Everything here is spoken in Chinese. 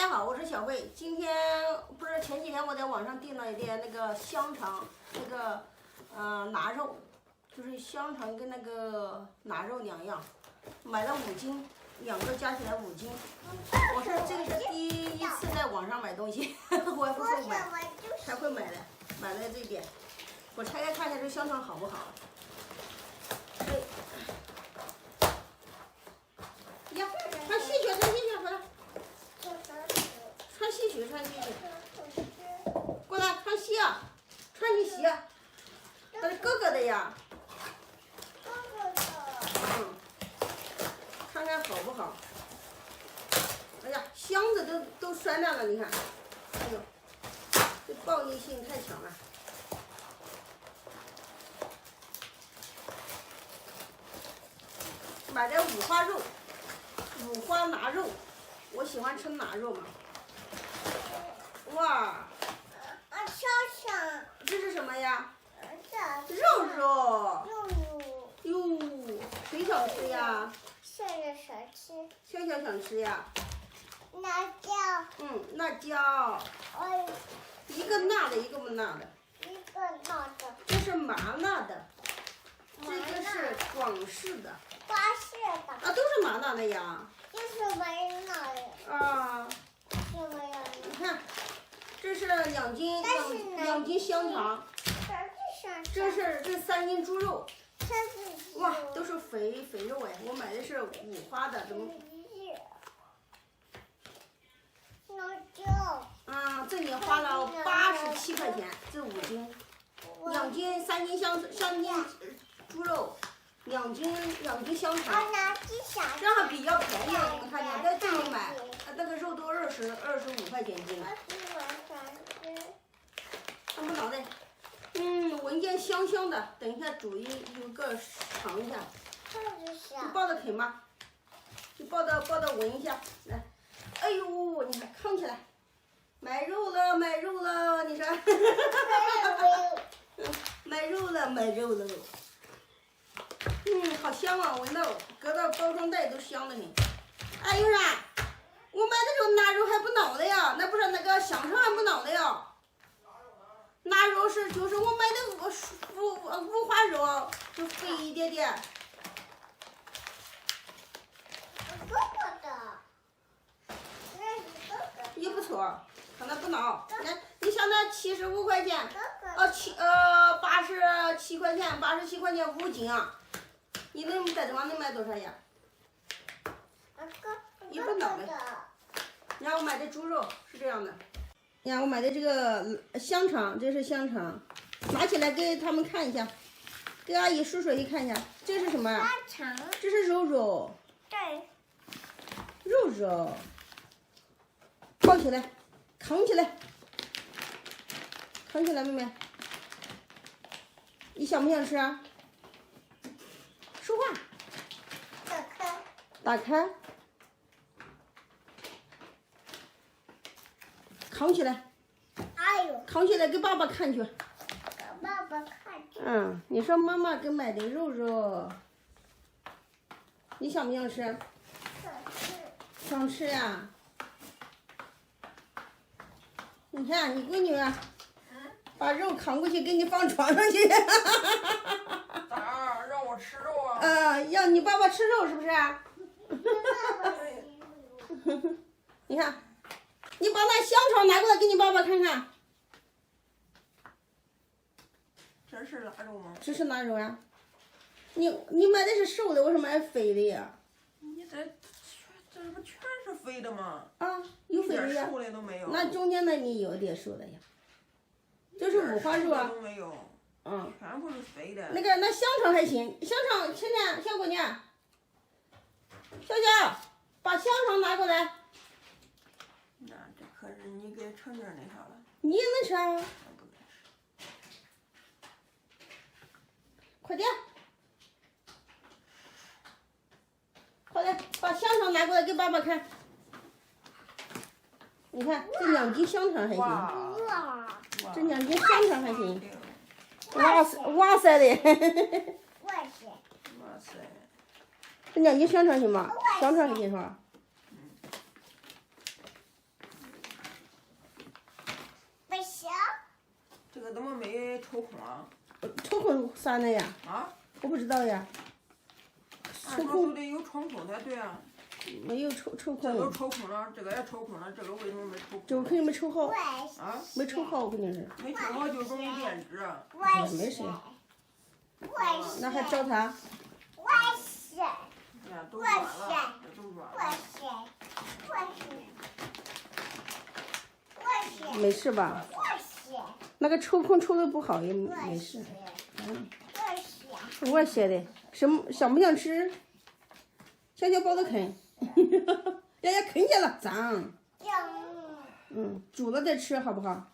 家好，我是小慧。今天不是前几天我在网上订了一点那个香肠，那个腊肉，就是香肠跟那个腊肉2样，买了5斤，2个加起来5斤。我是这个是第一次在网上买东西，我也不会买，才会买的，买了这点。我拆开看一下这香肠好不好。呀，穿细靴，穿细靴，回来。穿细靴，穿细靴。过来，穿鞋，穿你鞋。那是哥哥的呀。看看好不好？哎呀，箱子都摔烂了，你看。哎呦，这报应性太强了。买的五花肉，五花腊肉，我喜欢吃腊肉嘛。哇！这是什么呀？肉肉。哟，谁想吃呀？笑笑想吃。笑笑想吃呀？辣椒。辣椒。一个辣的，一个不辣的。一个辣的。这是麻辣的，这个是广式的。广式的。啊，都是麻辣的呀。就是没辣的。啊。是没有的。你看，这是2斤香肠。这3斤猪肉。哇，都是肥肉哎！我买的是五花的，怎么？这里花了87块钱，这5斤，3斤猪肉，2斤香肠，这样比较便宜。你们看见，在这里买，那个肉都25块钱斤。看不脑袋。闻见香香的，等一下煮一个尝一下。你抱着啃吗？你抱着闻一下，来。哎呦，你看扛起来，买肉了，你说。买肉了。好香啊，闻到隔到包装袋都香的很。哎，有啥？我买的这个腊肉还不老的呀，那不是那个香肠还不老的呀。腊肉就是我买的五花肉，就肥一点点。也不错，看它不孬。你像那75块钱，87块钱5斤啊！你能在这帮能买多少呀？也不孬的。然后我买的猪肉是这样的。呀，我买的这个香肠，这是香肠，拿起来给他们看一下，给阿姨叔叔也看一下，这是什么？这是肉。对。肉。抱起来，扛起来，妹妹。你想不想吃啊？说话。打开。扛起来。扛起来给爸爸看去。爸爸看去。你说妈妈给买的肉，你想不想吃？想吃呀。你看，你闺女把肉扛过去，给你放床上去。咋让我吃肉啊？要你爸爸吃肉是不是？你看，你把那香肠拿过来给你爸爸看看。这是腊肉吗？这是腊肉呀。你买的是瘦的，为什么买肥的呀？这不全是肥的吗？有肥的呀。一点瘦的都没有。那中间的你有点瘦的呀。这是五花肉啊。都没有。全部是肥的。那香肠还行，香肠倩倩小姑娘，小小把香肠拿过来。那这可是你给成点那啥了。你也能吃啊？快点，快点把香肠拿过来给爸爸看。你看这2斤香肠还行，这2斤香肠还行。哇塞的。这2斤香肠行吗？香肠还行是吧？怎么没抽空啊？抽空啥的呀？啊？我不知道呀。按说都得有抽空才对啊。没有抽这都空，抽空了，这个也抽空了，这个为什么没抽空？这个肯定没抽好，啊？没抽好肯定是。没抽好就容易变质。没事。我是那还找他？我是你看都软了，这都软我了。是我是我是没事吧？我是那个抽空抽的不好也没事。我是我写的，什么想不想吃？想想包子啃，丫丫啃见了，脏。要煮了再吃好不好？